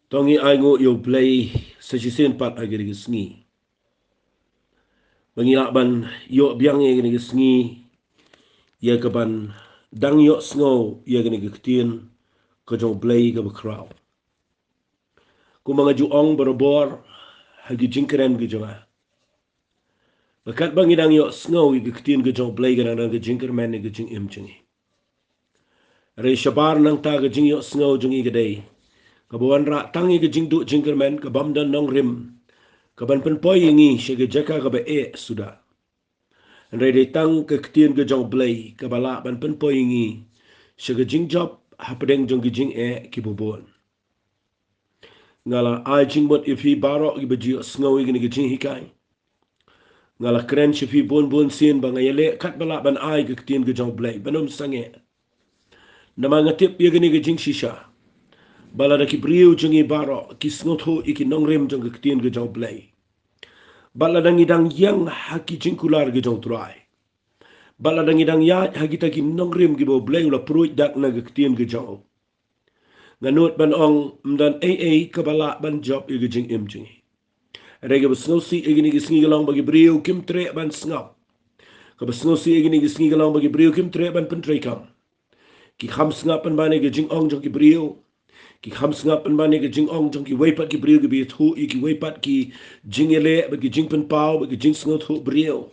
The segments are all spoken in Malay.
Tongi aingo yo play sesisin pat agir gisngi. Bangilak ban yo biang ye gini gisngi ya kaban dang yo sngo ya gini gitien ko jong play ka bakraw. Ku mga juong barobor hagi jingkeren gijonga. Bakat bangi dang yo sngo ya gitien ka jong play ka nang gijingker men ya gijing imchingi. Ray shabar nang ta gijing yo sngo jongi gaday. Kabuan ra tangi gijing du jingker men kabamdan nong rim. Kaban penpoy ingi siya jaka ka ba suda. Andai datang ke ketien ke jong blay ke balak ban penpoy ingi siya jing job hapadeng jong jing kibubon. Ngala ai jing bot ifi barok i baji sngawi gini jing hikai. Ngala keren sifi bon sin bangayale kat balak ban ai ke ketien ke jong blay banum sange. Nama ngatip ya gini jing shisha. Balada ki briu jong i barok ki snotho iki nongrem jong ke ketien ke jong blay. Balada ngidang yang haki jing kular ke jong Trai. Bala dang ya hagita ki nongrim ki bo bleng la pruit dak na gktien ge jaw. Nganut ban ong mdan ka bala ban job i jing im jing. Rege besnosi igini gisngi galong bagi brio kim tre ban snap. Ka besnosi igini gisngi galong bagi brio kim tre ban pentre kam. Ki kham snap ban bane ge jing ong jong ki brio. Ki kham snap ban bane ge jing ong jong ki weipat ki brio ge bi thu i ki weipat ki jing ele bagi jing pen pau bagi jing sngot hu brio.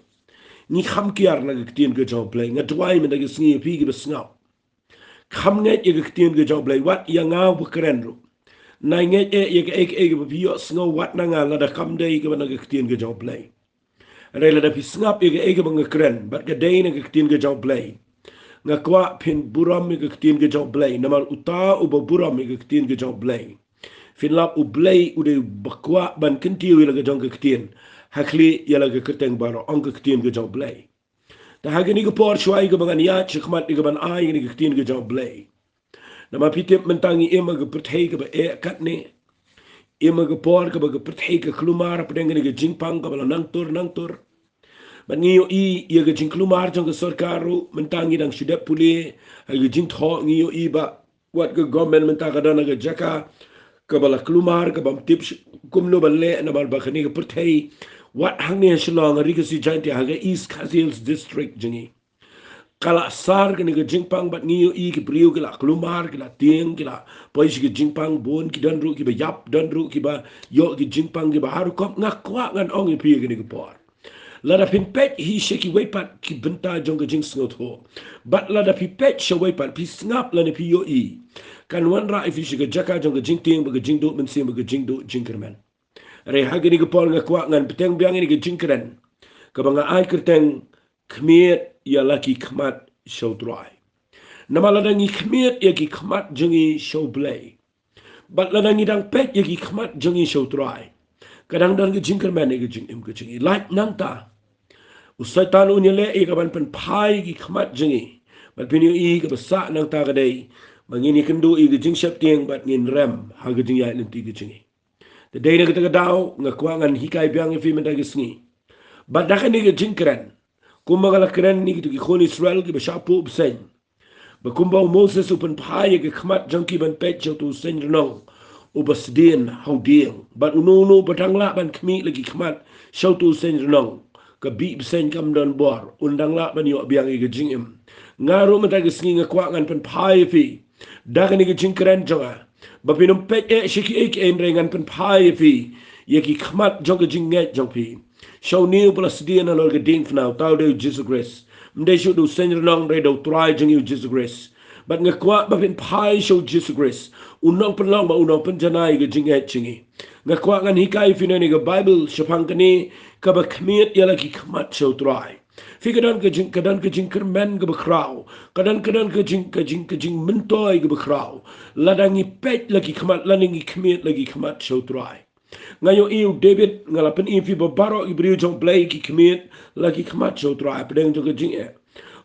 Ni kham kiar na gktien ge jaw play ngatwai men ge sngi pi ge besngap kham ngai ye gktien ge jaw play wat ya ngau bukren ru nai ngai ye ge ge bi yo sngo wat na nga la da kham dei ge na gktien ge jaw play re la da pi snap ye ge bang kren bat ge dei na gktien ge jaw play nga kwa pin buram ge gktien ge jaw play na mal uta u bo buram ge gktien ge jaw play fin lap u play u de bakwa ban kinti wi la ge jong ge gktien hakli yala ke keteng baro ong ke ketien ke jong blay da hagini ke por shwai ke bangan ya chikmat ke ban ai ni ke ketien ke jong blay na ma pitip mentangi ema ke perthei ke ba kat ne ema ke por ke ba ke perthei ke klumar pedeng ni ke jingpang ke bala nang tur ban ngiyo i ke jing klumar jong ke sarkaru mentangi dang shudap puli ke jing tho ngiyo i ba wat ke government mentaka dana ke jaka ke bala klumar ke bam tip kumno balle na bal ba khani ke perthei wat hangni shlong ri ke si jainti haga East Kazils district jingi kala sar ke ni ke jingpang bat ngiyo i ke priu ke la klumar ke la tieng ke la pois ke jingpang bon ki dan ru ki ba yap dan ru ki ba yo ke jingpang ke ba har kop ngakwa ngan ong i pi ke ni ke por lada pin pet hi sheki weipat ki benta jong ke jing sngot ho bat lada pi pet she weipat pi snap la ni pi yo i kan wan ra if shi ke jaka jong ke jing tieng ba ke jing do men sim ba ke jing do jingkerman re hagi ni gepol nga kwa ngan peteng biang ni gejingkren ka banga ai kerteng Khmied Iala ki Khmat show Trai nama ladangi Khmied ya ki Khmat jengi show play bat ladangi dang pet ya ki Khmat jengi show Trai kadang dan gejingker man ni gejing im gejing like nangta usai tan unyele e ka ban pen pai ki Khmat jengi bat pinyo i ka basa nangta kadai mangini kendu i gejing shap tieng bat ngin rem ha gejing ya lenti gejing the day na kita daw nga kuangan hikay biang ifi mentagisngi badakan ni jingkran kumagala kren ni gitu ki khon Israel ki bashapu bsen ba kumbaw Moses upan phaya ki Khmat jangki ban pet tu sen nong ubasdin hauding ban ununo batangla ban khmi lagi Khmat tu sen nong ka bi bsen kam don bor undangla ban yo biang i jingim ngaru mentagisngi nga kuangan pan phaya fi dakan ni jingkran jonga bapinum pet shiki ek rengan pen pai fi yeki Khmat jong jing nget jong pi show new plus dia na lor geding now tau de Jesus grace mde show do send long re do try jing you Jesus grace but ngakwa bapin pai show Jesus grace unong pen long ba unong pen janai ge jing nget chingi ngakwa ngan hikai fi ni ge bible shapang kani ka ba Khmied yala ki Khmat show try Fikadan ke jing kermen ke bekrau. Kadang ke jing mentoy ke bekrau. Ladangi pet lagi Khmat, ladangi Khmied lagi Khmat show Trai. Ngayo iu David ngalapen ifi babaro ibriu jong play ki Khmied lagi Khmat show Trai. Pedang jong ke jing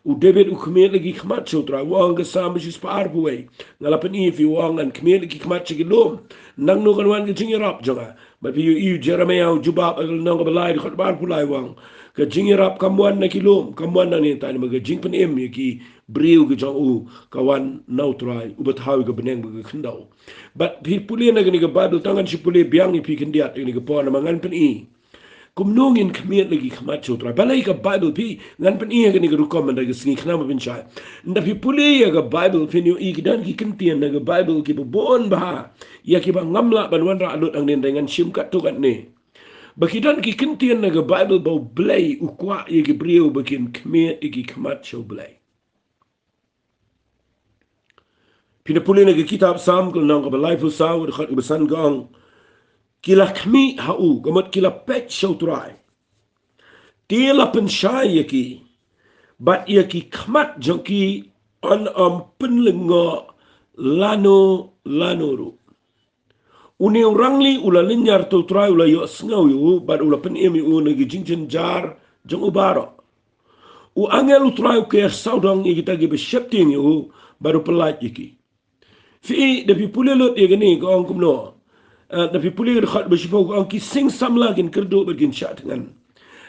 U David u Khmied lagi Khmat show Trai. Wang ke sama jis paar buai. Ngalapen ifi wang an Khmied lagi Khmat chigi lom. Nang no kan wan ke jing rap jonga. But iu Jeremiah jubab agal nong ke belai khot bar pulai wang. Ka jingirap kamuan na kilom, kamuan na ni tayo mga jing pan em ki briu ki jong u kawan nau trai ubat hawi ka beneng mga kendaw. But pi puli na gani ka Bible tangan si puli biang pi kendiat ini ka po na mangan pan i. Kumnungin Khmied lagi Khmat cho trai. Balai ka Bible pi ngan pan i gani ka rukom na ka singi kenama bin syai. Nda pi puli ya ka Bible pi niyo i kidan ki kentian na ka Bible ki bubon baha. Ya ki ba ngamla banwan ra alut ang nindengan simkat tukat ni. Bakidan ki kentian naga Bible bau blay ukwa yagi brio bakin Khmied yagi Khmat show blay. Pinapuli naga kitab Sam kul nang kabalay fu saw dekat kebesan gang kila Khmied hau gamat kila pet show Trai. Tila pensyai yaki bat yaki Khmat jangki on penlenga lano ru. Uni orangli ula linyar tu Trai ula yo sngau yu bad ula pen emi u nagi jingchen jar jang ubara. U angel Trai ke saudang i kita gi besyepting yu baru pelat yiki. Fi de pi pule lot ye gani ko ang kumno. De pi pule khat besifau ko ang ki sing samla gin kerdu begin syat ngan.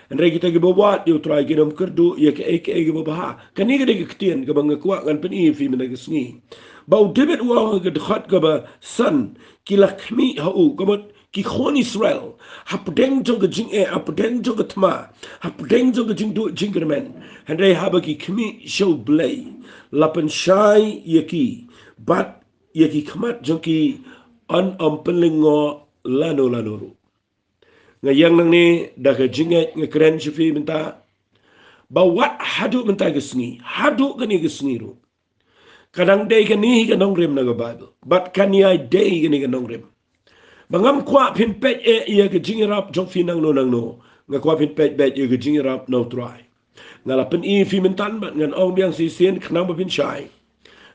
Andai kita gi bawat yu Trai gi nom kerdu ye ke gi babaha. Kani ge de ketien ke bang kuat ngan pen i fi menagi sngi. Bau David uang ke dekat ke ba san kila Khmied hau kamat ki khon Israel hapdeng jong ke jing hapdeng jong ke tma hapdeng jong ke jing du jing kermen handai haba ki Khmied show blay lapan syai yaki bat yaki Khmat jong ki an penlengo lano ru ngayang nang ni dah ke jinget ngekeren sifi minta bawat hadu minta gesngi hadu kani gesngi ru. Kadang day kani ka nong rim na Bible. But kani ay day kani ka nong rim. Bangam kwa pin pet iya ka jingirap jok finang no. Nga kwa pin pet iya ka jingirap no Trai. Nga lapan i fi mintan bat ngan ong biang sisien kanang ba pin syai.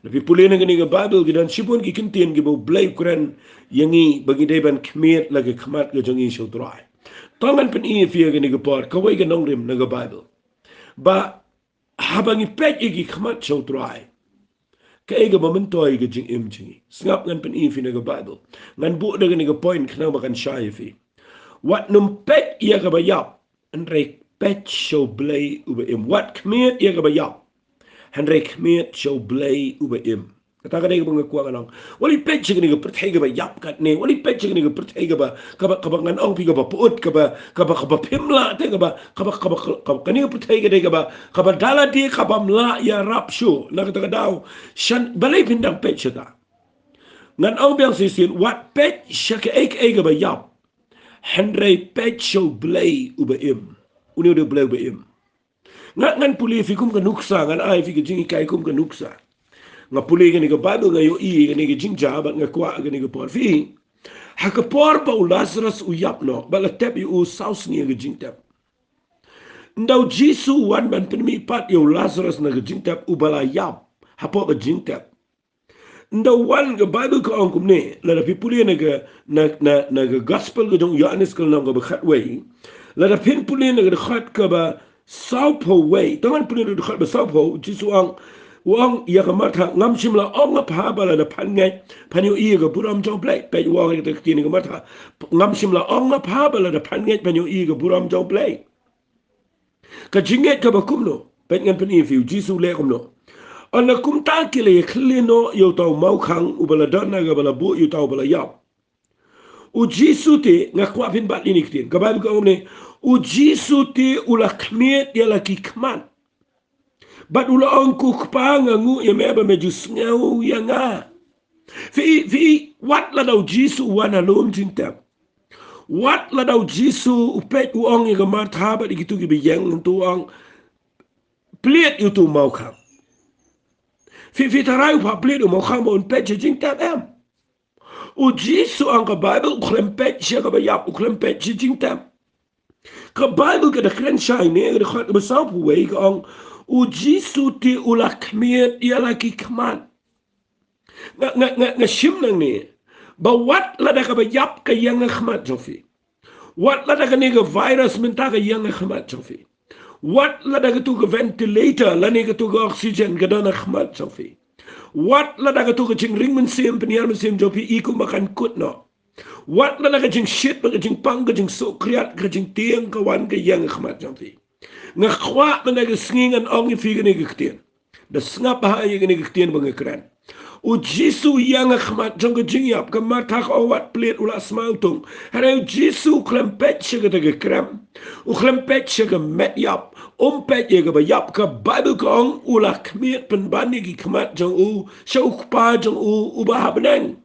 Napi puli na kani ka Bible gidan sipun ki kintin ki bo blay kren yangi bagi day ban Khmied lagi Khmat ka jong i show Trai. Tongan pin i fi kani ka pot kawai ka nong rim na Bible. Ba habang i pet iya ki Khmat show Trai. Kaya mementoy ke jing im jingi. Sengap ngan pen i fi na Bible. Ngan bu dengan ni point kena makan syai fi. Wat numpet ia ka bayap. Andrei pet show blay uba im. Wat Khmied ia ka bayap. Andrei Khmied show blay uba im. Kata kadai ka mga kuwa kanong. Wali pet siya ni ka pertay ka bayap kat ni. Wali pet siya ni ka pertay ka ba. Kaba ngan ong pi ka ba puot ka ba. Kaba pimla te ka ba. Kaba kani ka pertay ka day ka ba. Kaba dala di kaba mla ya rap show. Nakata ka daw. Balay pindang pet siya ta. Ngan ong biyang sisin. Wat pet siya ka ka bayap. Henry pet show blay uba im. Uni udah blay uba im. Ngan puli fi kum ka nuksa. Ngan ay fi ka jingi kay kum ka nuksa. Nga puli gani ka Bible nga yo i gani ka jingja bat nga kwa gani ka por fi haka por pa u Lazarus u yap no bala tep yu u saus ni ga jingtep ndaw jisu wan ban penmi pat yo Lazarus na ga jingtep u bala yap hapo ga jingtep ndaw wan ga Bible ka ong kumne la da puli na ga gospel ga jong Yohanes ka na ga bakhat way la da puli na ga khat ka ba saupo way tangan puli na ga khat ba saupo jisu ang wang ia kamata ngam simla ong apa bala da pangai panyo iya ga buram jong play pe wang ga tini kamata ngam simla ong apa bala da pangai panyo iya ga buram jong play ka jinget ka bakumno pe ngam pani fiu jisu le kumno ana kum ta kile klino yo tau mau khang u bala dana ga bala bu yo tau bala yap u jisu te nga kwa pin bat ini kitin ka ba ka omne u jisu te ula Khmied ya la ki Khmat. But ula angku kepanga ngu ya meba mejus ngau ya nga. Fi wat la daw jisu wana lom jintap. Wat la daw jisu upet uang ya gamar thaba di gitu gibi yang tu ang pliet yu tu mau kham. Fi tarai pa pliet u mau kham on pet jintap em. U jisu ang ka Bible uklem pet siya ka bayap uklem pet jintap. Ka Bible ka da kren shine ne ka da besap way ka ang u jisu ti ula Khmied Iala ki Khmat. Nga sim nang ni. Ba wat la da ka ba yap ka yang Khmat jofi. Wat la da ka ni ka virus minta ka yang Khmat jofi. Wat la da ka tu ka ventilator la ni ka tu ka oxygen ka dana Khmat jofi. Wat la da ka tu ka jing ring mensim penyar mensim jofi iku makan kut no. Wat la da ka jing shit ka jing pang ka jing so kriat ka jing tiang ka wan ka yang Khmat jofi. Nga kwa menagi singan ong ifi gani giktian. Da sngap bahaya gani giktian bangakran. U Jisu yang Khmat jong jingyap ke matak awat pelit ulas mautung. Hari Jisu klempet syaga daga kram. U klempet syaga met yap. Umpet yaga bayap ke Bible kong ula Khmied penbani ki Khmat jong u syaukupa jong u ubah benang.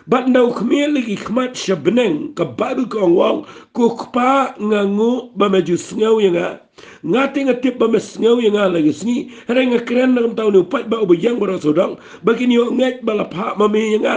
But now Khmied lagi Khmat syabenang ke Bible kong wang kukpa ngangu bamaju sngau yang ngati ngatip bamasngaw yang lagi sini hari ngakren dalam tahun upat ba ubiyang bara sodang bagi ni ngat balapha mami yang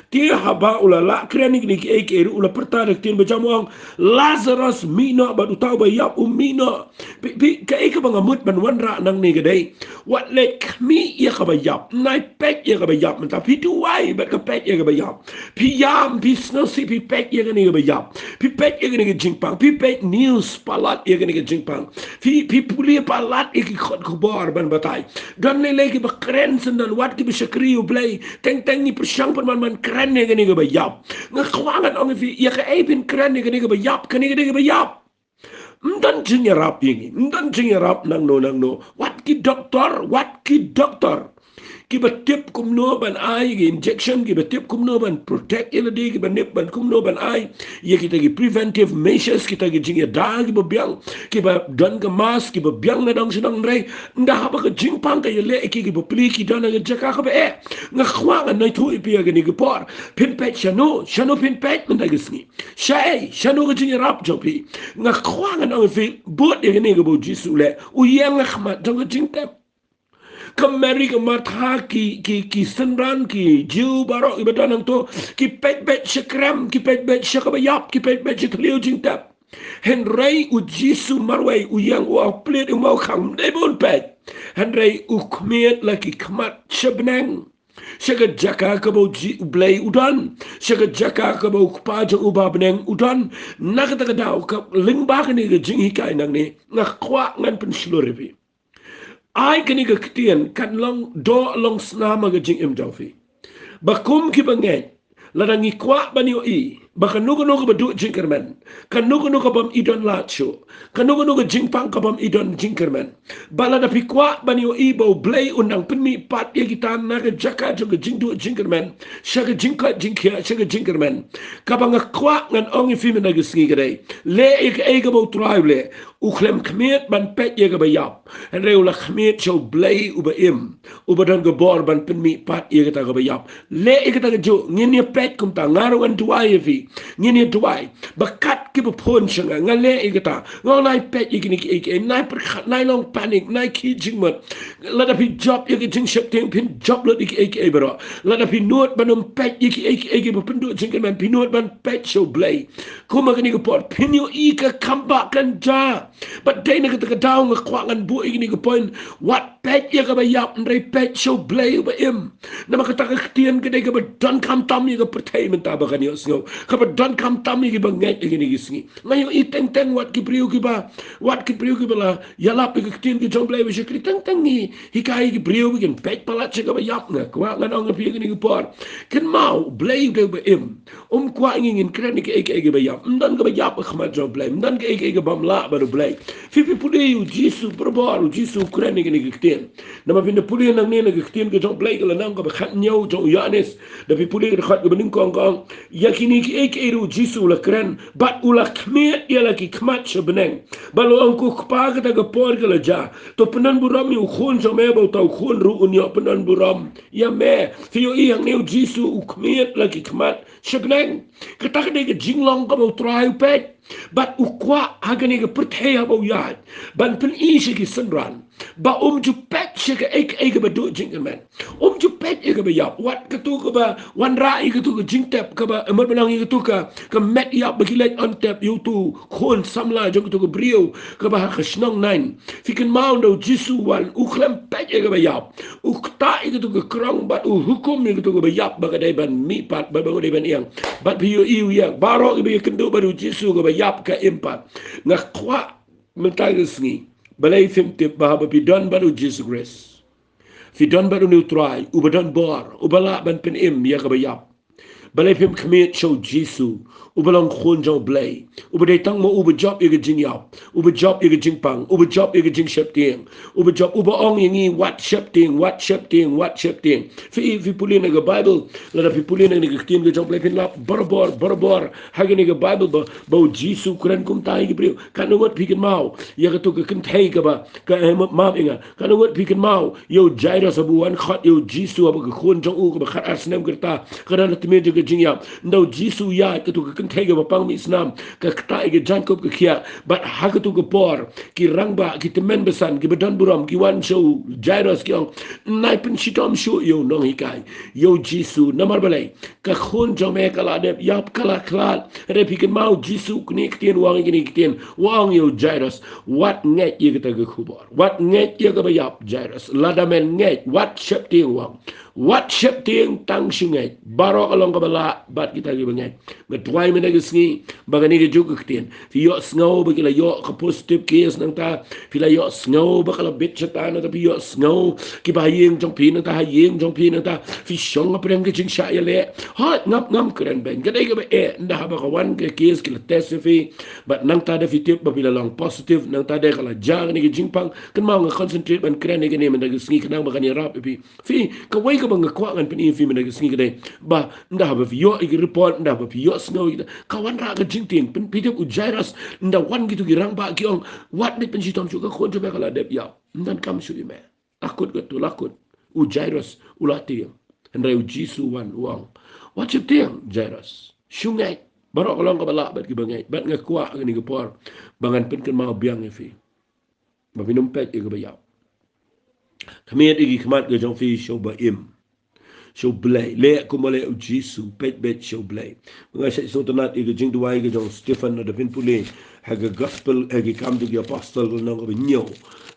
tia haba ulala kren ni ki ula pertarik tin bajamong Lazarus mino ba utau ba yap mino pi ka ek bangamut ban wanra nang ni gadai wat let mi ya ka ba yap nai pek ya ka ba yap menta pi tuai ba ka pek ya ka ba yap pi yam pi sno si pi pek ya ka ni ba yap pi pek ya ka ni jingpang pi pek news palat ya ka ni jingpang pi puli palat iki khot kubar ban batai dan lele ki bakren sendan wat ki bisakri ublay teng ni persyang man keren ne gani ga bayap ngakwangan ong fi ya ka bin keren ne gani ga bayap kani ga bayap mdan jingarap yingi mdan jingarap nang no wat ki doktor ki batip kumno ban ai ki injection ki batip kumno ban protect eladi ki banip ban kumno ban ai ye kita ki preventive measures kita ki jinga dag ki babyang ki ba don ka mas ki babyang na dang sedang rei nda ha ba ka jingpang ka yele ki bapli ki don nga jaka ka ba nga khwang na thu ipi ga ni ki por pin pet shano pin pet man da gisni shano ga jinga rap jopi nga khwang na fi bot ye ni ga bo jisu le u yang khmat dang ga jingtap Kamari kematha ki senran ki jiu barok ibadan nang to ki pet syakram ki pet syakabayap ki pet syakliu jingtap henrei u Jisu marwai u yang u plet u mau kham dei bon pet henrei u Khmied laki Khmat shabnang syaga jaka ka bo blai udan syaga jaka ka bo kpa jang uba beneng udan nak ta daw ka lingba ka ni ga jing hikai nang ni nak kwa ngan pen sluripi ai kini ke ketian kan long do long snama ke jing im jaufi bakum ki banget ladangi kwa banio i bakanugo badu jingkerman kanugo bam idon lacho kanugo jingpang kabam idon jingkerman balada pikwa banio i bo blay unang penmi pat ye kita na ke jaka jo ke jingdu jingkerman shaga jingka jingkia shaga jingkerman kabanga kwa ngan ongi fi mena gisngi gade le ek bo Trai uklem Khmied ban pet ye ke bayap en reula Khmied jo blay uba im uba dan gebor ban penmi pat ye kita ke bayap le ek ta jo ngini pet kum ta ngaruan tuai fi ngini tuai bakat ki bapon shanga ngale igata ngai pet igini ki nai perkhat nai long panic nai ki jingmat lada pi job igi jing ship ting pin job lot igi bro lada pi note banum pet igi bapendu jingkan man pi note ban pet show blay kuma gani ko pot pinyo ika kamba kan ja but dai na ka daw nga kwangan bu igini ko point what pet ya ka bayap ndai pet show blay ba im na makata ka tian ka dai ka ba don kam tam ya ka pertai menta ba kani osngo ka ba don kam tam ya ba ngai igini gisngi ngayo iteng wat ki priu ki ba la yalap ka tian ki jong blay ba shikri teng ni hikai ki priu ki pet palat ka ba yap nga kwangan ong pi igini ko por kan mau blay ka ba im kwa ingin kren ki ege ba yap ndan ka ba yap Khmat jong blay ndan ka ege bam la ba blay fipi puli u Jisu probor u Jisu kren igini ki tian nama pinda puli nang ni nang ki tian ki jong blay ka la nang ka ba khat nyau jong yanes da pi puli ka khat ka bening kong yakini ki ege u Jisu la kren bat ula Khmied ya la ki Khmat shabneng balo ang ku kpa ka ta ka por ka la ja to penan buram yu khun jong me ba tau khun ru un yo penan buram ya me fi yo i ang ni u Jisu u Khmied la ki Khmat shabneng kata ka de ka jinglong ka mo Trai pet bat ukwa hagani ka perthaya ba yad ban pen isi ki senran ba ju pet shika ek ba do jingman ju pet ek ba yap wat ka tu ka ba wan rai ka tu ka jingtap ka ba amar banang ka tu ka met yap ba kilat on tap you tu khon samla jong tu ka brio ka ba khshnong nain fikin maun do Jisu wan ukhlam pet ek ba yap ukta ek tu ka krong bat hukum ek tu ka ba yap ba ka dai ban mi pat ba dai ban yang bat pi yu yang baro ke kendo baru Jisu ka ba yap ka impat ngakwa mentagisngi balai fimtip bahaba pidon baru Jesus Grace. Fidon baru new Trai, ubadon bor, ubala ban pen im ya kabayap. balai phim Khmied show Jisu ubalong khun jong blay ubadai tang mo ubajop ye jing yap ubajop ye jing pang ubajop ye jing shep ting ubajop ubaong yengi what shep ting what shep ting fi pulin ga Bible la fi pulin ga tim ga jong blay pin lap bor hagini ga Bible ba Jisu kuran kum tai gi brio kanungot pikin mau ya ga to ga kan thai ga ba ka ma inga kanungot pikin mau yo Jairus abuan khat yo Jisu abu ga khun jong u ga khat asnem gerta kadang timi juga jingya ndau Jisu ya ketu ke kentai ke bapang Islam ke ktai ke Jacob ke kia bat hak tu ke por ki rangba ki temen besan ki bedan buram ki wan show Jairus ki ong nai pen shitom show yo nong hikai yo Jisu namar balai ke khun jome kala de yap kala klat re pikin mau Jisu kni ktien wang kni ktien wang yo Jairus wat nget ye kata ke khubor wat nget ye ke bayap Jairus ladamen nget wat shep ting wang what shep ting tang sungai barok along kabala bat kita gi bangai ngetwai mena gisngi bagani ge juk ktien fi yo snow bagila yo ka positive case nang ta fi la yo snow bakala bit chatan ta fi yo snow ki ba yeng jong pi nang ta yeng jong pi nang ta fi shong apreng ge jing sha yele ha ngam kren ben ge ge e nda ha ba kawan ge case ki la test fi but nang ta de fi tip ba bila long positive nang ta de kala jang ni ge jing pang kan mau concentrate ban kren ge ne mena gisngi kanang bagani rap fi ka wai ka bang kwa ngan pin fi mena gisngi ge ba nda ba fi yo igi report nda ba fi yo snow kawan ra ga jing ting pin pidep u Jairus nda wan gitu girang ba ki ong wat ni pen sitom juga kon coba kala dep ya ndan kam su me takut ga tu lakut u Jairus ulati ndai u Jisu wan uang wat chip ting Jairus sungai barok long ka bala bat ki bangai bat nga kwa ni ga por bangan pin kan mau biang fi ba minum pet igi ba ya Khmied igi Khmat ga jong fi show ba im show blay le ko male o Jisu pet show blay nga sa so tanat igi jing duai igi jong Stephen na pin puli haga gospel igi kam to apostle no ga nyo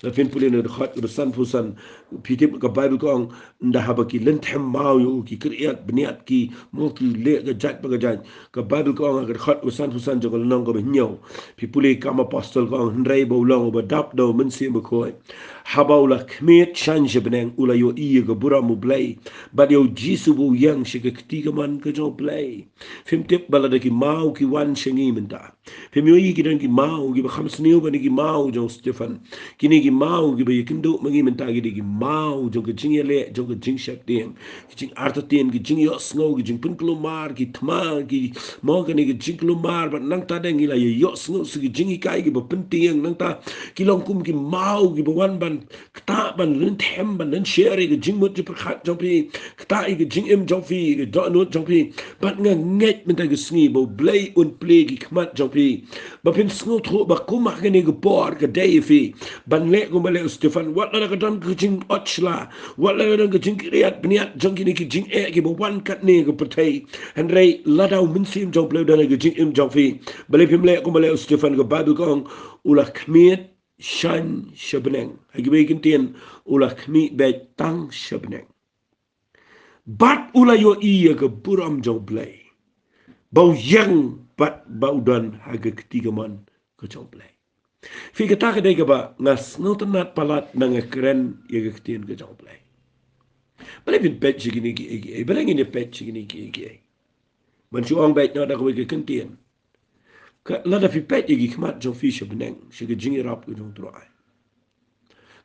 la pin puli na khat ga san fusan pitip ka Bible ko nda haba ki lenthem mau yo ki kriat bniat ki mo ki le ga jat ba ga jat ka Bible ko ga khat ga san fusan jo no ga nyo pi puli kam apostle ko ndrei bo long ba dap do men si ba ko haba ula Khmied change beneng ula yo i ga bura mu blay ba yo Jisu bu yang shi ga ketiga man ka jo blay fim tip bala de ki mau ki wan shingi menta fim yo i ki dan ki mau ki ba khams niu ba ni ki mau jo Stephen kini ki mau ki ba yikindo magi menta ki ki mau jo ga jing yele jo ga jing shak ding ki jing arta ten ki jing yo snow ki jing pun mar ki thma ki mo ka ni ki jing mar ba nang ta deng ila yo snow su ki jing kai ki ba penting nang ta ki long kum ki mau ki ba wan ban kta ban len them ban len share ki jing mut ji prakhat jo pi kta ki jing im jo fi ki do no jo pi bat nga nget menta ki sngi bo blay un play ki Khmat jo pi ba pin sngo tro ba kuma ka ni ki por ka dei fi ban le ko male Stefan wat la ka dan ki jing ochla wat la dan ki jing kriat bniat jong ki ni ki jing e ki bo wan kat ni ko patei and rei la dau min sim jo blay dan ki jing im jo fi bale pim le ko male Stefan ko Bible ko ula Khmied shan shabneng hagi begin tien ula Khmied be tang shabneng bat ula yo iya ke buram jong blay bau yang bat bau dan haga ketiga man ke jong blay fi kata ke dega ba ngas ngotenat palat nang keren ye ke tien ke jong blay bale bin pet chigini ki bale ngini pet chigini ki man chuang bet na da ko ke kentien ka lada fi pet ye Khmat jong fi shabneng shi ke jingi rap ke jong Trai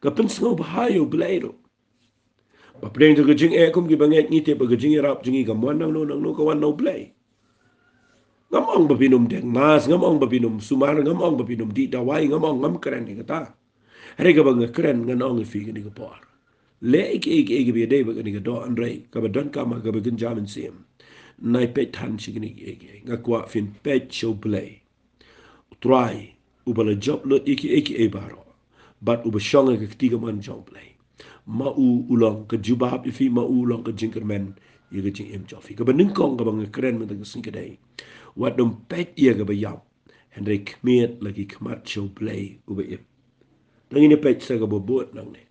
ka pen sngo bahayo blay ba preng to gajing e kum gi banget ni te ba gajing rap jingi ga mon nang no ka wan no play ngamong ba binum deng mas ngamong ba binum sumar ngamong ba binum di dawai ngamong ngam keren ni kata re ga ba keren nganong fi ni ga por le ik bi de ba ni ga do andre ka ba don ka ma ga ba gan jamin sim nai pet tan chi ni ga kwa fin pet show play Trai ubala job lot ik e baro bat uba shonga ga tiga man job play mau ulang ke jubab ifi mau ulang ke jingkermen ye ke jing em jofi ke beningkong ke bang keren men ke sing kedai wat dom pet ye ke bayap Henry Khmied lagi Khmat show play ube ip nang ini pet sa ke bobot nang ne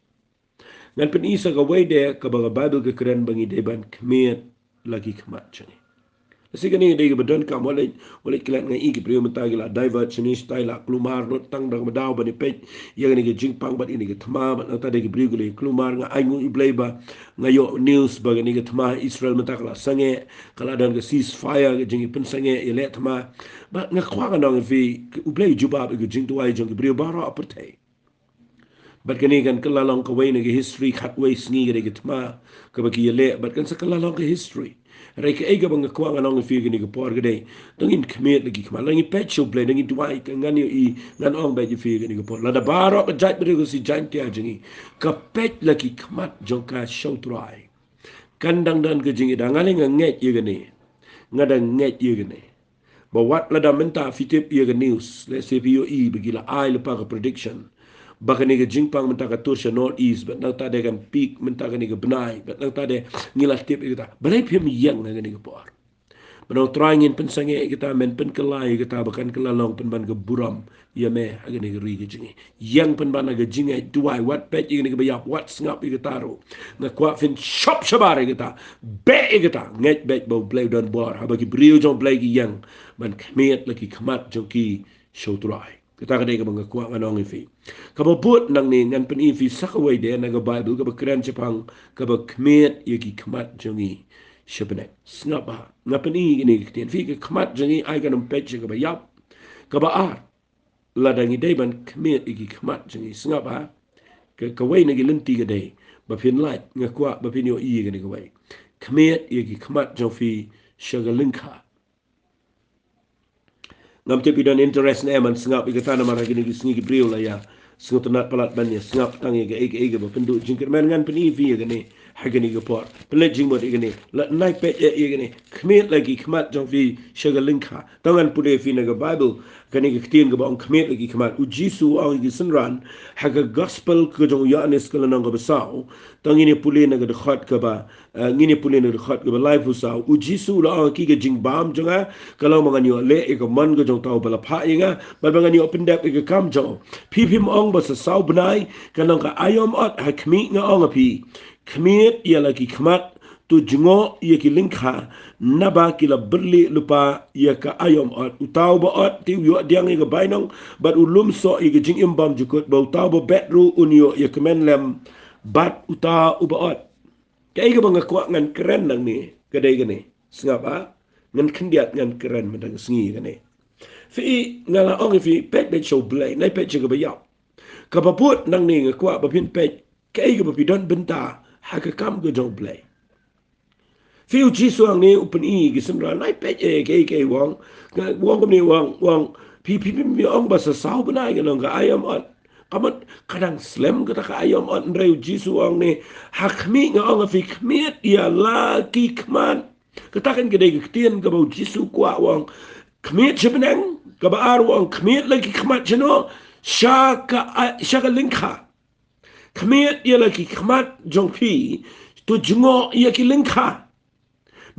ngan pen isa ke way de ke bang Bible ke keren bangi deban Khmied lagi Khmat chani Kasi kani dai bedan kam wale kelat ngai ki priyo mata gila divert sinis tai la klumar not tang dang madaw bani pej yang ni jingpang bat ini ke thma bat ta dai priyo gile klumar nga aingu iblai ba ngayo news ba ni ke thma Israel mata kala sange kala dan ke ceasefire ke jingi pen sange ile thma ba nga kwa nga nang fi ublai juba ke jing tuai jong priyo bara aperte bat kani kan kelalong ka way nagi history khatway sngi gade gitma ka bagi yele bat kan sa kelalong ka history rai ka ega bang kwa nganong fi gani ka por gade tangin Khmied lagi kma langi pecho ble langi duai ka ngani I ngan ong ba ji fi gani ka por la da baro ka jat bre ko si jan tia jingi ka pech lagi Khmat jong ka show Trai kandang dan ke jingi da ngale nget ye gani ngada nget ye gani ba wat la da menta fitip ye news let's say POE begila ai lepa ka prediction baka ni jingpang menta ka tursha north east but nang tade kan peak menta ka ni benai but nang tade ngila tip kita balai phem yang na ni por pero trying pensange kita men pen kelai kita bakan kelalong pen ban ke buram ya me agani ri ke jingi yang pen ban ga jingi duai wat pet ni ke bayap wat ngap kita ro na kwa fin shop shabare kita be kita nget bet bo play don bor ha bagi brio jong play ki yang ban Khmied lagi Khmat jong ki show try kita kadai ka mga kuwa nganong ifi kababut nang ni ngan pen ifi sakaway de na ga Bible ka bakran chapang ka ba Khmied yaki Khmat jongi shabanek snapa ngapen I ni kitien fi ka Khmat jongi ai ka nam pech ka ba yap ka ba ar ladangi dai ban Khmied yaki Khmat jongi snapa ka kaway na gilinti ka dai ba pin light nga kuwa ba pin yo I ka ni kaway Khmied yaki Khmat jong fi shagalinka ngam te pidan interest na eman sengap ikatana mara gini gisngi gibriu la ya sengut nat palat ban ya sengap tangi ga ege ba pendu jingkir men ngan pen EV ya gani hagani ga por pelet jing mod igani la nai pe ya gani Khmied lagi Khmat jong fi shagalinka tangan pude fi na ga Bible gani ga ktien ga ba Khmied lagi Khmat ujisu ang gi senran haga gospel ka jong ya anes kala nang ga basau tangi ni pule na ga khat ka ba ngini pule na khat ka ba life usau ujisu la ang ki ga jing bam jonga kalau manganyo le e ga man ga jong tau bala pha inga ba manganyo open dap e ga kam jong pi pim ong ba sa sau benai kanang ka ayom ot ha Khmied nga ong api Khmied Iala ki Khmat tu jengo ia ki lingkha naba ki la berli lupa ia ka ayom ot utau ba ot ti yo diang ia ka bainong bat ulum so ia jing imbam jukut ba utau ba betru unyo ia kemen lem bat uta uba ot kai ka bang kwa ngan keren nang ni kadai gani sengap a ngan kendiat ngan keren medang sengi gani fi ngala ong fi pet bet show blay nai pet chiga ba yap ka ba put nang ni ngakwa ba pin pet kai ka ba pidon benta ha ka kam go jong blay fi u chi suang ni upen I gi semra nai pet kai wong wong ko ni wong pi mi ong ba sa sau banai ga nang ga ayam on kamat kadang slam kata ka ayam on reu ji suang ni ha Khmied nga ong fi Khmied Iala ki Khmat katakan gede ktien ka ba jisu kwa wong Khmied sebenang ka ba ar wong Khmied lagi Khmat jeno shaka linka Khmied Iala ki Khmat jong pi tu jengo ia ki linka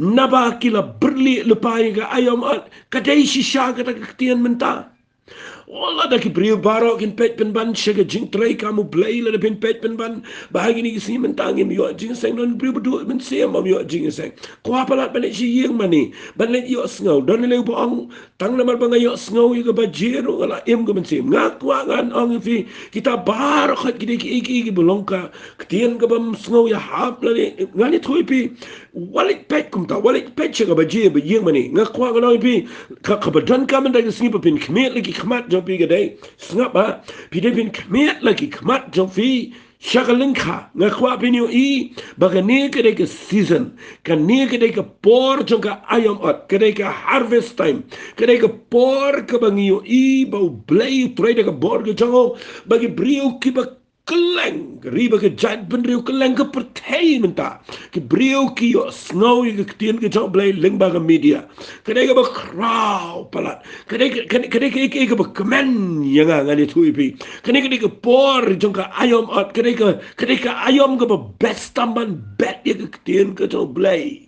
naba kila berli lepai ga ayam kadai shisha kata ktien menta Allah dah kibriu barok in pet pen ban shaga jing Trai kamu play la pen pet pen ban bahagi ni si mentangin yo jing seng non briu bedu men siam am yo jing seng ko apalat ban si yeng mani ban let yo sngow don le bo ang tang na bang yo sngow yo ba jero ala em go men siam ngak wa ngan ang fi kita barok kit ki bolongka ktien ka bam sngow ya hap la ngani thui pi walit pet kum ta walit pet shaga ba je ba yeng mani ngak wa ngan pi ka ba don ka men da si pen Khmied lagi Khmat pi gadai sengap ba pi de pin Khmied lagi Khmat jong fi shagalinka nga kwa pin yo I bagani kede ke season kan ni kede ke por jong ka ayam ot kede ke harvest time kede ke por ke bangi yo I bau blay Trai de ke bor ke jong bagi brio ki ba keleng riba ke jat benriu keleng ke pertai menta ke brio ki yo snow ke tien ke jong blay lingba ke media kede ke ba kraw palat kede ke ba kemen yang ngani thui pi kede ke por jong ka ayom ot kede ke ayom ke ba best tamban bet ye ke tien ke jong blay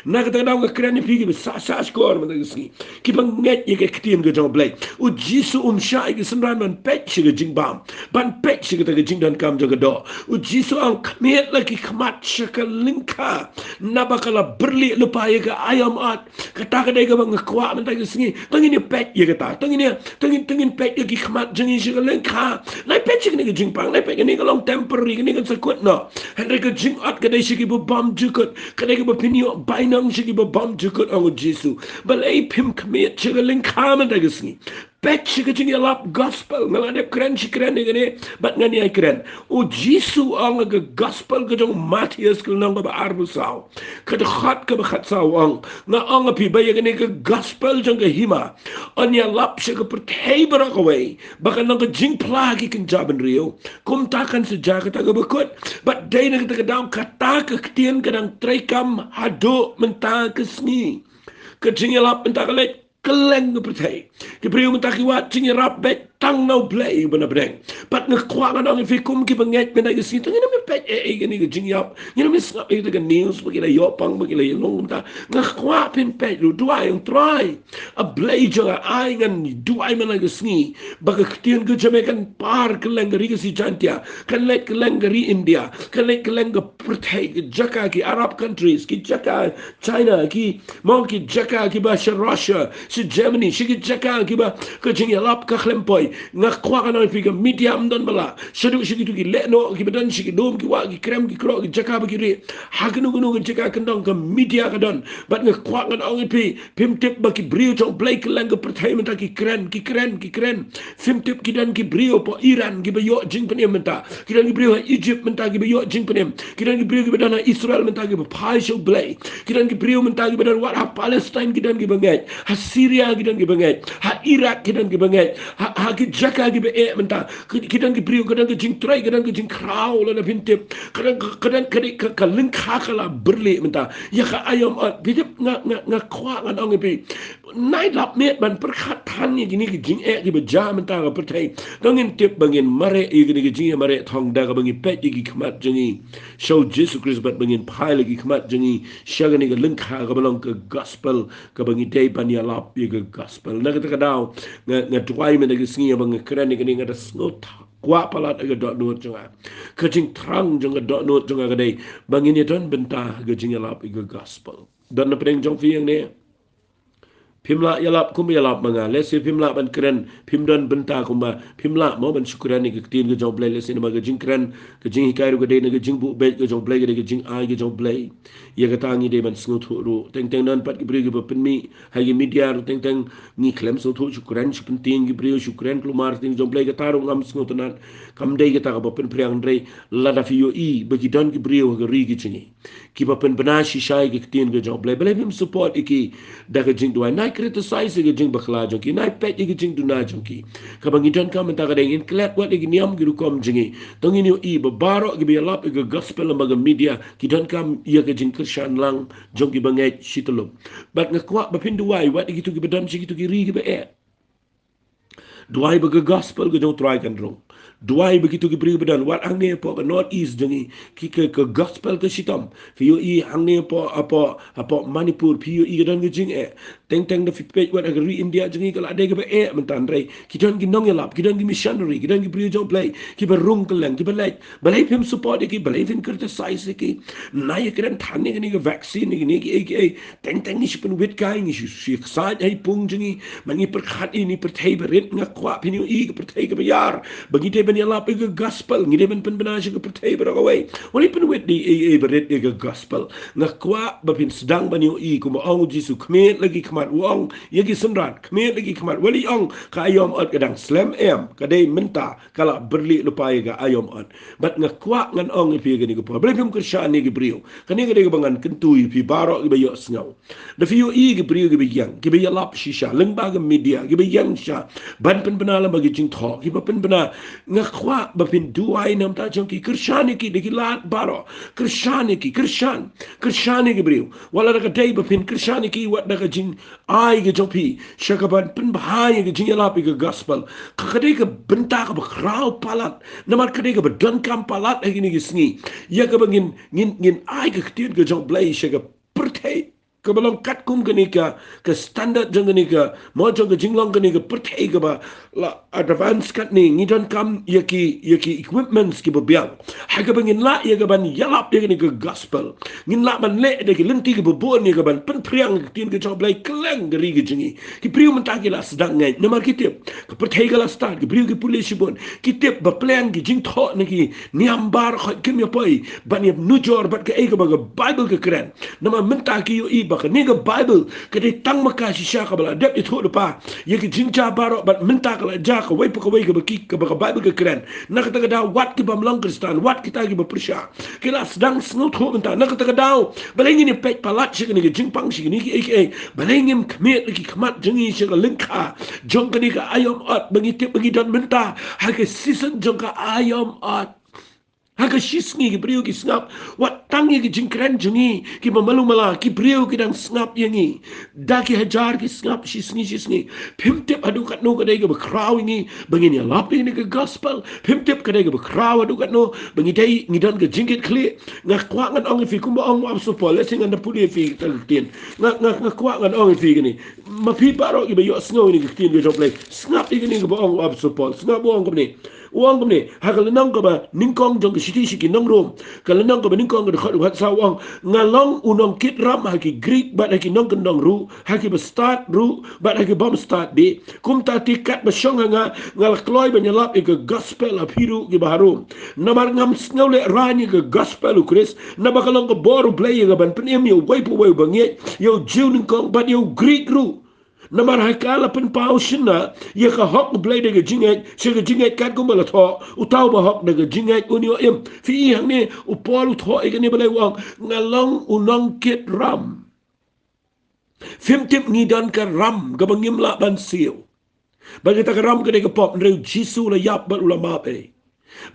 Na kata daw ka kren pi ki sa skor man ski ki bang nget ye ke ktien ke jong blai u jisu sha ke sanran man pet shi ke jing bam ban pet shi ke ta ke jing dan kam jaga do u jisu ang khmied la ki khmat shi ke lingka na bakala berli lupa ye ke ayam at kata ka dai ke bang kwa man ta ke ski tangin ye pet ye ke ta tangin pet ye ki khmat jing shi ke lingka lai pet shi ke jing bang lai pet ni ke long temporary ni ke sakut no henry ke jing at ke dai shi ke bam jukut ke dai ke pinio bainang shi ke bam jukut ang jisu balai pim khmied shi ke lingka man ta ke ski pet shi ke jing lap gospel ngalade kren shi kren ni gane bat ngani ai kren o jisu ang ke gospel ke jong Matius ke nang ba arbu saw ke de khat ke khat saw ang pi ba ye gane ke gospel jong ke hima anya lap shi ke pertebra away bakal nang ke jing plagi kin jaban rio kum takan sejak ta ke bekut bat dai na ke daw kata ke tien ke dang trekam hado menta ke sni ke jing lap menta ke let keleng ke pertai ke priu menta ki wat jing rap bet tang nau play bena breng pat ngekwa kan ang fikum ki banget mena ke situ ngina me pet gani ke jing yap ngina me snap itu ke news bagi la yopang bagi la long ta ngekwa pin pet lu dua yang try a blade jo ai ngan dua mena ke sni bagi ketien ke jamekan par keleng ri ke si jantia kan let keleng ri India kan let keleng ke pertai ke jaka ki Arab countries ki jaka China ki mau ki jaka ki ba Russia si Germany si ki jaka ki ba ke jing yap ka khlempoi ngakwa kana figa media amdan bala shadu shigi tu ki leno ki badan shigi dom ki wa ki krem ki kro ki jaka ba ki re haknu gunu ki jaka kandong ka media ka don bat ngakwa kan ong pi pim tip ba ki brio chong blake lang ka pertainment ki kren film tip ki dan ki brio po Iran ki ba yo jing penem menta ki dan ki brio Egypt menta ki ba yo jing penem ki dan ki brio ki badan Israel menta ki ba pai show blake ki dan ki brio menta ki badan wat ha Palestine ki dan ki banget ha Syria ki dan ki banget ha Iraq ki dan ki banget ha ki jaka ki be menta kidan ki brio kidan ki jing trai kidan ki jing kraw la pintip kidan ka link hakala berli menta ya ka ayam bidip nga kwa ngan ong pi nai lap met ban perkhatan ni gini ki jing ki be jam menta ka pertai dongin tip bangin mare gini ki jing mare thong da ka bangi pet ki khmat jingi show Jesus Christ bat bangin phai ki khmat jingi shagani ka link ha ka balong ka gospel ka bangi dei pan ya lap ki gospel na ka daw nga tuai me ki singi bang keren ni ngada snot kwa palat aga dot not jonga kajing trang jonga dot not jonga gadai bangin ya don benta ga jing lap ga gospel don na preng jong fi yang ne pimla yalap kum yalap manga lesi pimla ban keren pimdon benta kumba pimla mo ban syukuran ni ke tin ke jong play lesi nama ke jing keren ke jing hikai ru ke de ke jing bu bet ke jong play ke jing ai ke jong play ya ke tangi de ban sngut ru teng teng non pat ke bri ke penmi hai ke media ru teng teng ni klem so thu syukuran syupen ting ke bri syukuran klumar ting jong play ke tarung ngam sngut nan kam de ke ta ka pen priang dre lada fi yo i bagi don ke bri ke ri ke chingi ki pa pen bana shi shai ke tin ke jong play bele bim support iki da ke jing duai nai criticize ke jing bakla jong ki nai pet ke jing du na jong ki ka bangi don kam ta ka de in klet wat ke niam ki ru kom jingi tong ini i ba baro ke bi lap ke gospel ma media ki don kam ia ke jing krishan lang jong ki bangai shitulum bat ngakwa ba pin duai wat ki tu ki badam chi ki tu ki ri ki ba e duai ba ke gospel ke jong try kan rong duai begitu ki beri badan wat angne po north east jengi ki ke gospel ke sitam fiyo i angne po apa Manipur fiyo i dan ke jing teng teng da fit wat agri India jengi kala ade ke be mentan rei ki don ki nong yalap ki don ki missionary ki don ki beri jong play ki berung kelang ki belai balai pem support ki balai fin criticize ki nai keren thane ni ke vaccine ni ki teng teng ni sipen wit kai ni si excited ai pung jengi mangi perkhat ini perthai berit ngakwa pinu i ke perthai ke bayar bagi ben yalap ke gospel ngide ben pen benasya ke pertai berawai wali pen wit di berit ke gospel ngakwa bapin sedang banyu i kuma ong jisu khmied lagi khmat wong yagi semrat khmied lagi khmat wali ong ka ayom ot kadang slam kadai menta kala berli lupai ga ayom ot bat ngakwa ngan ong pi ke ni ko beli pem kershan ni ke brio kani ke de bangan kentui pi barok ke bayo sngau da fiyo i ke brio ke bayang ke bayalap shisha lengba ke media ke bayang sha ban pen benala bagi jing tho ki pen bena ngakwa bapin duai nam ta jong ki krishani ki de lat baro krishani ki brio wala da dai bapin krishani ki wat da jing ai ge jopi shakaban pen bahai ge jing yalap ge gospel ka de ge benta ka bakrau palat namar ka de ge bedan kam palat ge ni ge sngi ya ka bangin ngin ai ge ktir ge jong blai shaka perthai ka balong kat kum kani ka standard jang kani ka mo jang ka jinglong kani ka perthai ka ba la advance kat ni ngidon kam yaki equipments ki babiang ha ka bangin la ya ka ban yalap ya kani ka gospel ngin la ban le de ki lenti ka babon ya ka ban pen priang tin ka job lai kleng gari ka jingi ki priu mentaki la sedang ngai namar kitip ka perthai ka la start ki priu ki police bon kitip ba plan ki jing tho ni ki niambar kho kim ya poi ban ya nujor bat ka e ka ba bible ka kren nama mentaki yo i baka niga Bible kade tang maka shisha ka bala dep itu lupa yeki jinja baro bat minta kala ja ka wai ka baki ka baka Bible ka keren nak kata kada wat ki bam lang kristan wat kita ki bersya kila sedang snut ho minta nak kata kada baleng ni pek palat shi ni jingpang shi ni ki baleng im Khmied ki Khmat jengi shi ka lengka jong ka ni ka ayom at bangi tip bangi dan minta ha ka season jong ka ayom at Haka shisngi ki brio ki snap wat tangi ki jingkren jungi ki mamalu mala ki brio ki dang snap yangi da ki hajar ki snap shisngi pimtip adu kat no kadai ka bakraw ngi bangin ya lapi ni ka gospel pimtip kadai ka bakraw adu kat no bangi dai ngidan ka jingkit kli ngak kwa ngan ong fi kumba ong am so pol lesing anda puli fi taltin ngak kwa ngan ong fi gini ma pi baro ki ba yo snow ni ki tin yo play snap ni ka ba ong am so pol snap ong ko ni uang kau ni, hakal nang kau ba ningkong jong siti siki nang rom, kalau nang kau ba ningkong kau dekat sa uang ngalong unong kit ram haki Greek bat haki nong kendong ru, haki ba start ru, bat haki bom start bi, kum ta tikat ba syong nga ngal kloy ba nyalap ke gospel apiru ki baharum, namar ngam snau le rani ke gospel u Chris, na ba kalong ko boru play ga ban penem yo wai pu wai banget, yo jiu ningkong bat yo Greek ru. Namar hakala pen pau shina ye ka hok blade de jinget se ga jinget kat ko mala tho utau ba hok de jinget unio em fi hang ni upol tho e ni balai wang ngalong unong kit ram fim tip ni dan ka ram ga bangim la ban siu bagi ta ka ram ka de ka pop ndre jisu la yap ba ulama pe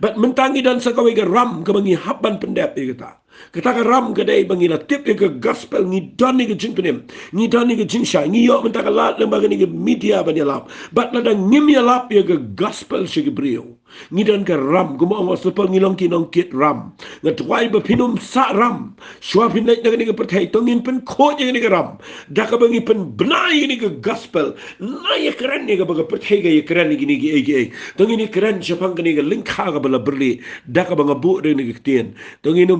bat mentangi dan sakawi ga ram ga bangi habban pendep e kata kita ka ram kedai bangi la tip ke gospel ni don ni ke jing penem ni don ni ke jing shai ni yo mentaka lat lembaga ni ke media ban ya lap bat la dang ngim ya lap ya ke gospel shi ke brio ni don ka ram gumo ngos lepa ngilong ki nong kit ram na twai ba pinum sa ram shwa pin ni ke perthai tongin pen kho je ni ke ram da ka bangi pen benai ni ke gospel na ya keren ni ke baga perthai ga ya keren ni ki ai tongin ni keren shapang ni ke link ka bala berli da ka banga bu de ni ke tien tongin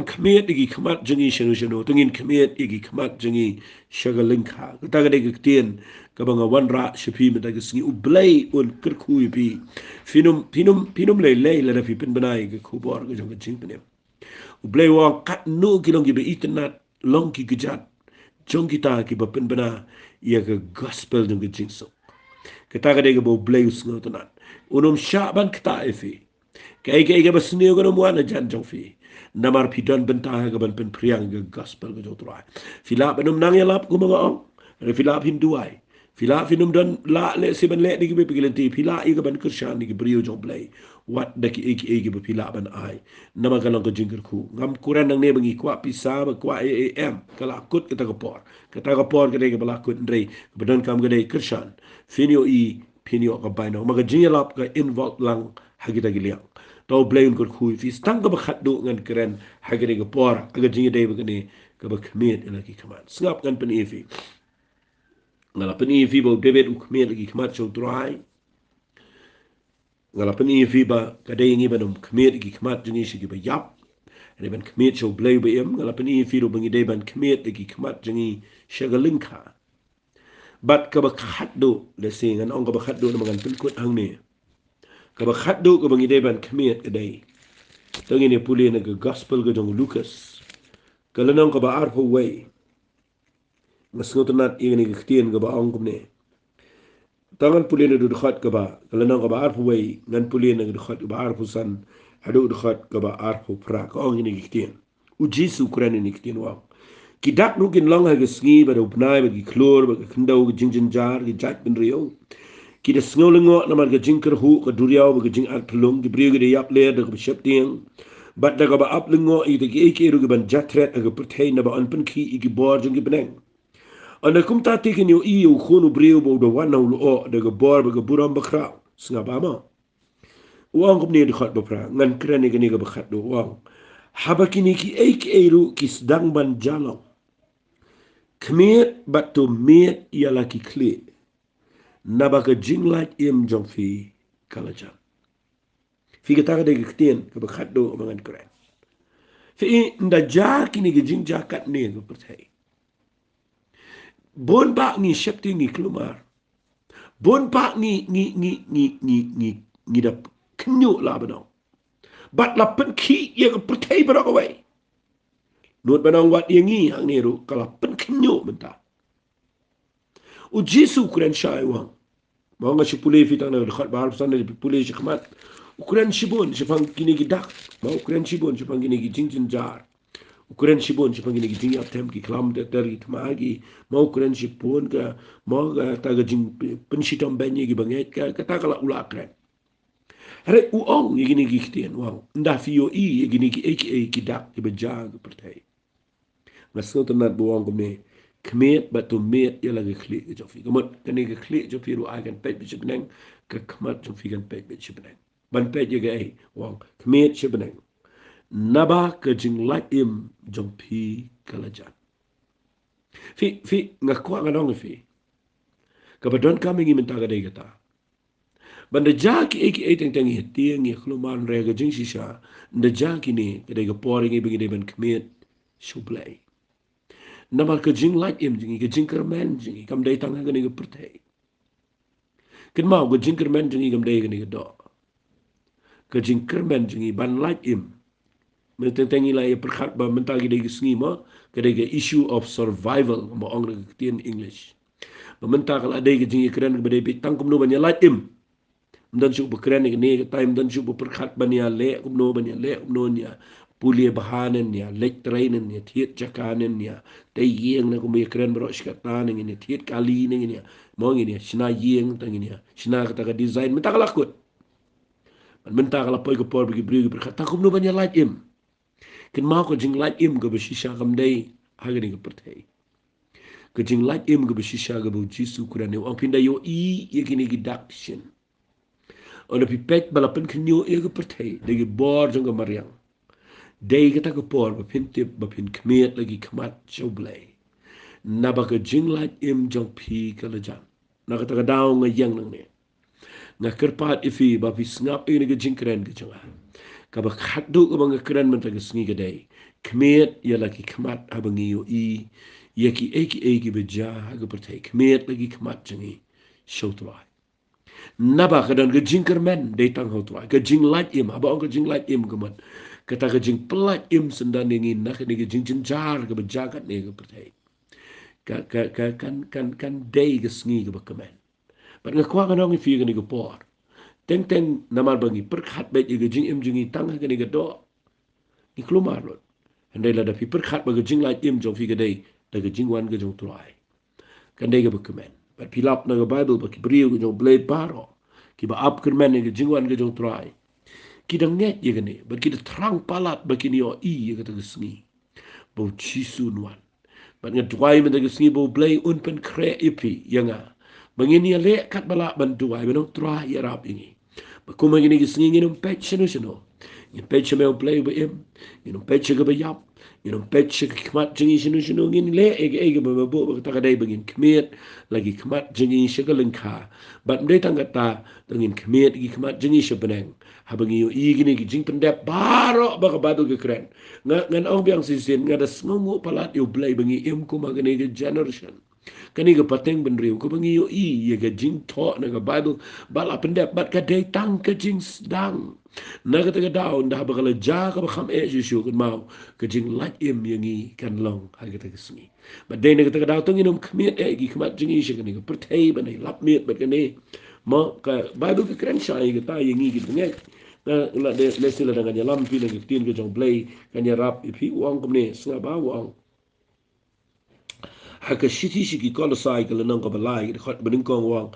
Khmied igi Khmat jengi shanu tungin Khmied igi Khmat jengi shagalingka kita ga de tien ka banga wanra shapi meta ga singi ublai un kirku pi pinum le la fi pen banai ga khubor ga jong jing penem ublai wa kat no ki long gi be itnat long ki gejat jong kita ki ba pen bana ya ga gospel jong jing so kita ga de ga bo blai usngo tanat unum syaban kita efi kai ga basni ga no muana jan jong fi namar pidan bentah ga ban pen priang ga gospel ga Trai fila benum nang ya lap ku mga ong fila hinduai fila finum don la le siban le di be pigilenti fila i ga ban krishan di brio jong play wat da ki eki be fila ban ai nama ga long ga jingker ku ngam kuran nang ne bangi kwa pisa ba kwa am kala kut kita ga por ga de ga bala kut ndrei bedon kam ga de krishan finio ga baino maga jingelap ga involve lang hagita giliang tau blame kut kui fi stang ka bakhat do ngan keren hagere ga por aga jingi dei bagani ka ba Khmied ila ki Khmat snap ngan pen efi ngala pen efi bo David u Khmied ki Khmat chau Trai ngala pen efi ba ka dei ngi banum Khmied ki Khmat jingi shi ki ba yap ene ban Khmied chau blay ba em ngala pen efi do bangi dei ban Khmied ki Khmat jingi shagalinka bat ka ba khat do le sing an ong ka ba khat do ngan pen kut hang ni ka ba khat do ka bangi dei ban Khmied ka dei tangi ni puli na ka gospel ka jong Lucas ka lanang ka ba arpo way mas ngotanat ingani ka ktien ka ba ong kumne tangan puli na dudukhat ka ba ka lanang ka ba arpo way ngan puli na dudukhat ka ba arpo san hadu dudukhat ka ba arpo pra ka ong ini ka ktien u jisu kuran ini ktien wang kidak nukin long ha ka sngi ba da upnai ba ki klor ba ka kandau ka jingjin jar ki jat bin riyo kita sngolengo namar ga jingker hu ka duriau ga jing at pelung di brio ga yap le da ga shep tiang bat da ga ba ap lengo i de ke ru ga ban jatret ga perthai na ba an pen ki i gi bor jing gi beneng ana kum ta te ken yo i u khonu brio bo do wan lu o da ga bor ba ga buram ba kra snga ba ma wang kum ne de khat ba pra ngan krani ga ni ga ba khat do wang habakini ki ru ki sedang ban jalong Khmied batu miet ialah ki kli. Nabaka jinglat im jong fi kalajan. Fi kata de kitien ke bakado mangan keren. Fi nda ja kini ke jing jakat ni ke percaya. Bon pak ni syepti ni kelumar. Bon pak ni dap kenyuk lah benang. Bat la pen ki ye ke percaya benang away. Nut benang wat ye ngi hang ni ru kalau pen kenyuk mentah. Ujisu keren syai wang. Mau ngasih pulih fitang na dekat bahar sana di pulih si Khmat. Ukuran sibun sifang kini gidak. Mau ukuran sibun sifang kini gijing jar. Ukuran sibun sifang kini gijing atem ki kelam dari temagi. Mau ukuran sibun ke mau ke taga jing pensitam banyi ki banget ke kata kala ulak keren. Hari uong ye gini giktian wang. Nda fio ye gini ki eki gidak ki bejang ke pertai. Ngasau tenat buang kami. Khmied batu miet ia lagi klik ke jofi. Kemudian kini ke klik jofi ru akan pet bicip benang ke Khmat jofi kan pet bicip benang. Ban pet je gai wang Khmied je benang. Naba ke jing lat im jofi kalajan. Fi ngakwa ngadong fi. Kebetulan kami ingin minta kadai kata. Banda jaki eki teng teng tiang ye khluman rega jing sisa. Nda jaki ni kadai ke poring ibing de ban Khmied sublai. Nama ke jing light im jingi ke jing kermen jingi kam dai tang ngani ke pertai. Ken mau ke jing kermen jingi kam dai ngani ke do. Ke jing kermen jingi ban light im. Mententengi la ye perkhat ba mentagi dai sngi ma ke dai ke issue of survival ma ong ke tien English. Mentag la dai ke jingi keren ke dai tang kum no ban light im. Dan su bekeren ni time dan su perkhat ban ya le kum no ban ya le kum no nya. Pulia bahanen ya, lek trainen ya, tiet cakanen ya, tay yeng na kumbi keren bro skatan ini, tiet kali ini ya, mau ini ya, sina yeng tang ini ya, sina kata ka design, minta kalakut, minta kalapoi ke por bagi beri berkata, tak kumno banyak light im, ken mau ke jing light im ke bersisa kam day, haga ni ke pertai, ke jing light im ke bersisa ke bu Jisu kuran ni, ang pinda yo ye kini gidak sin, orang pipet balapan kenyo ye ke pertai, degi bor jang ke mariang. Day kita ke por bapin tip bapin Khmied lagi Khmat coblay. Naba ke jinglat im jong pi kalajan. Na kata daw nga yang nang ni. Nga kerpat ifi bapi ngap ini ke jingkren ke janga. Kaba khaddu ke bang keren man taga sngi ke day. Khmied ya lagi Khmat abangi yo i. Ya ki eki beja ke pertai. Khmied lagi Khmat jangi. Shotrai. Naba kadang ke jingkermen day tang hotrai. Ke jinglat im abang ke jinglat im kemat. Kata ke jing pelat im sendan ingin nak ni ke jing jenjar ke bejagat ni ke pertai. Kan day ke sngi ke bakaman. Pat ngakwa kan orang fi ke ni ke por. Teng namar bangi perkhat bet ke jing im jingi tang ke ni ke do. Ni kelumar lot. Andai la da fi perkhat ba ke jing lai im jong fi ke day da ke jing wan ke jong Trai. Kan day ke bakaman. Pat pilap na ke Bible ba ki beriu ke jong blade baro. Ki ba up kermen ke jing wan ke jong Trai. Kita nget ye kene, but kita terang palat begini o i ye kata kesni. Bau Jisu nuan. But ngat duai men kesni bau blay un pen kre ipi yanga. Begini le kat balak ban duai benong Trai ya rap ini. Bakuma gini kesni ngin pet seno. Ngin pet me blay ba im. Ngin pet ke ba yap. Ngin pet ke Khmat jengi seno ngin le ege ba bo ba ta kadai begin Khmied lagi Khmat jengi segalengka. But mdai tangata ngin Khmied gi Khmat jengi sebeneng. Habangi yo igini ki jing pendep baro baka badu ke keren ngan ong biang sisin ngada snungu palat yo blay bangi im ko magani ke generation kani ke pateng benriu ko bangi yo ye ke jing to na ke bible bala pendep bat ka day tang ke jing sedang na ke te daun dah bakala ja ka bakham jesu kan mau ke jing lat im yangi kan long ha ke te sngi bat day na ke te daun tung inum Khmied gi Khmat jing ishe kani ke pertei banai lap miet bat kani mo ka bible ke keren sai ke ta yangi ki ngek la de sila dengan jalan pi lagi tin ke jong blay kan ya rap ipi uang kumne singa ba uang haka shiti shiki kola sai ke lenang ko balai ke khot bening kong uang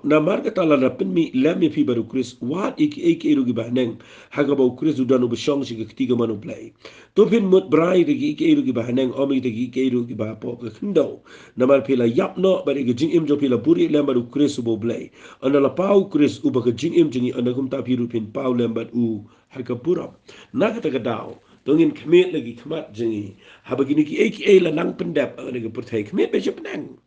na mar ka tala na pen mi lam ya pi baru kris wat iki ru gi bahneng haka ba kris udan u bshong shi ke tiga manu blay to pin mut brai de iki ru gi bahneng omi de iki ru gi ba po ke khindo na mar pila yap no ba de jing im jo pila buri lam baru kris bo blay ana la pau kris u ba ke jing im jingi ana kum ta pi ru pin pau lam bat u haka puram na ka ta daw tongin Khmied lagi Khmat jengi habagini ki eki la nang pendap ne ga pertai Khmied be penang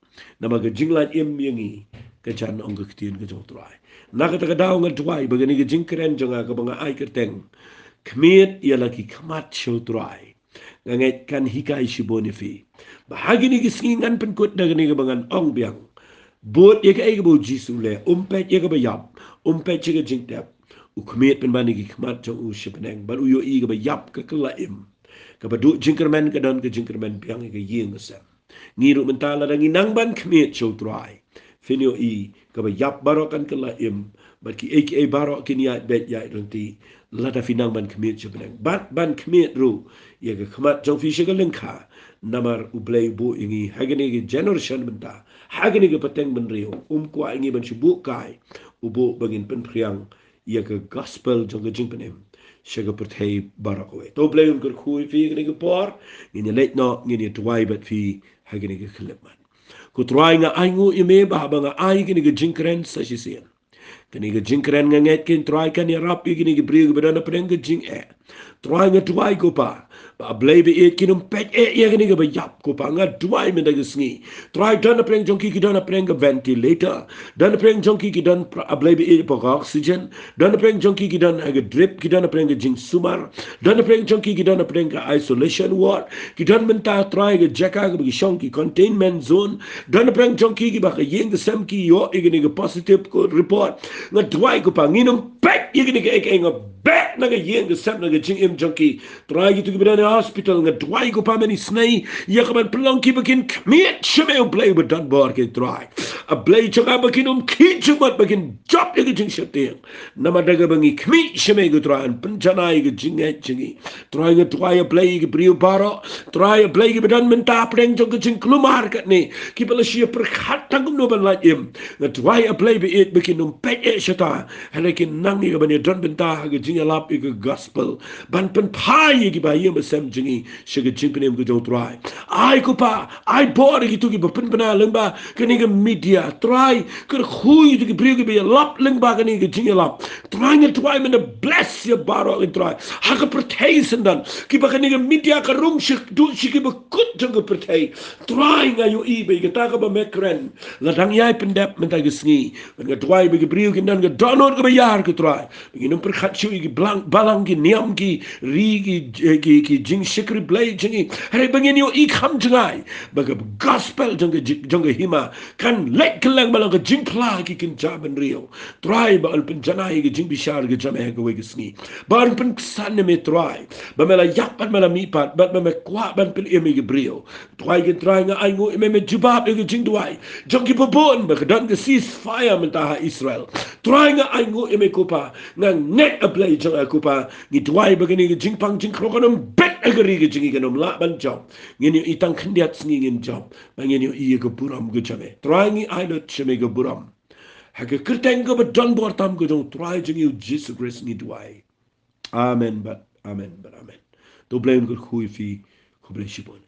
nama ga jinglan im yangi ka chan ong ga ktien ga jong Trai na ka ta daw ngal Trai bagani ga jingkren jonga ga banga ai kerteng Khmied Iala ki Khmat show Trai nganget kan hikai shiboni fi bahagini ki singan penkut dagani ga bangan ong biang bot ye ka ai ga bo jisule umpet ye ga bayap umpet che ga jingtap Khmied pen bani ki Khmat jong u shipenang bar u yo I ga bayap ka kelaim ka badu jingkerman ka don ka jingkerman piang ka yeng asam ngiru mentala dan nginang ban Khmied show Trai finio I ka bayap barokan kelaim bar ki aka barok kini ya bet ya renti lada finang ban Khmied shipenang ban Khmied ru ye ka Khmat jong fi shiga lengkha namar ublay bu ingi hagani ki generation benta hagani ki pateng ben rio kwa ingi ban shibu kai ubu bangin pen priang ia ke gospel jong jing penem shaga perthei barakoe to blay un khui fi gni ke por ni late no ni Trai bat fi hagni ke khleman ku Trai nga aingu ime ba ba nga ai gni ke jingkren sa sisian kani ke jingkren nga nget kin Trai kan ya rap gni ke bri ke badana preng ke jing Trai nga Trai ko pa ba blay be it kinum pet ye gni ke ba yap ko pa nga Trai me dag sngi Trai dana preng jong ki dana preng ke ventilator dana preng jong ki dan blay be it po oxygen dana preng jong ki dan aga drip ki dana preng ke jing sumar dana preng jong ki dana preng ke isolation ward ki dan menta Trai ke jaka ke shong ki containment zone dana preng jong ki ba ke yeng ke sam ki yo igni ke positive ko report nga Trai ko pa nginum pet igni ke nga bet na ga yeng ke sam na ga jing im jong ki Trai ki tu ki bana hospital nga Trai ko pa mani snai ya ka ban plong ki bakin Khmied shame play with dan bor ke Trai a play chaka bakin ki chumat bakin job ye jing shateng nama daga bangi Khmied shame go Trai penjana ye jing jingi Trai ga Trai play ke brio baro Trai play ke badan menta preng jong ke jing klumar kat ni ki bala shi perkhat tangum no ban la im nga Trai play be it bakin pet e shata halakin nang ni ga ban don benta ga jing lap ke gospel ban pen pai ki ba yem sem jingi shiga jing penem go jong Trai ai ko pa ai bor ki tu ki pen pena lengba kani ga media Trai ker khui tu ki brio ke be lap lengba kani ga jing lap Trai nga Trai men bless ya baro in Trai ha ka pertei sendan ki ba kani ga media ka rum shik du shiki ba kut jong ka pertei Trai nga yo I be ka ta ka ba mekren la dang yai pendap men ta ga sngi nga Trai be ki brio ki nan ga donor ka ba yar ka Trai be num per khat shu ki balang ki niam ki ri ki jing shikri blay jingi hare bangin yo I kham jangai ba ka gospel jong ka hima kan lek kelang balang ka jing pla ki kin jaban rio Trai ba al penjanai ki jing bishar ki jame ka we ki sngi ba pen san me Trai ba mela yak pat mela mi pat ba me kwa ban pen emi ki brio Trai ki Trai nga ai ngo me jubab ki jing duai jong ki pobon ba ka dan ka ceasefire menta Israel Trai nga ai ngo eme kupa nga net a play jong a kupa ni Trai ba gani ki jing pang jing krokonum bet agari ki jing ganom la ban job ngini itang khandiat sngi ngin job ba ngini I ka buram ka jame Trai ngi ai lot cheme ka buram hake kerteng ka ba don bor tam ka jong Trai jing you Jesus Christ ni duai amen but amen to blame ko khui fi ko ble shibon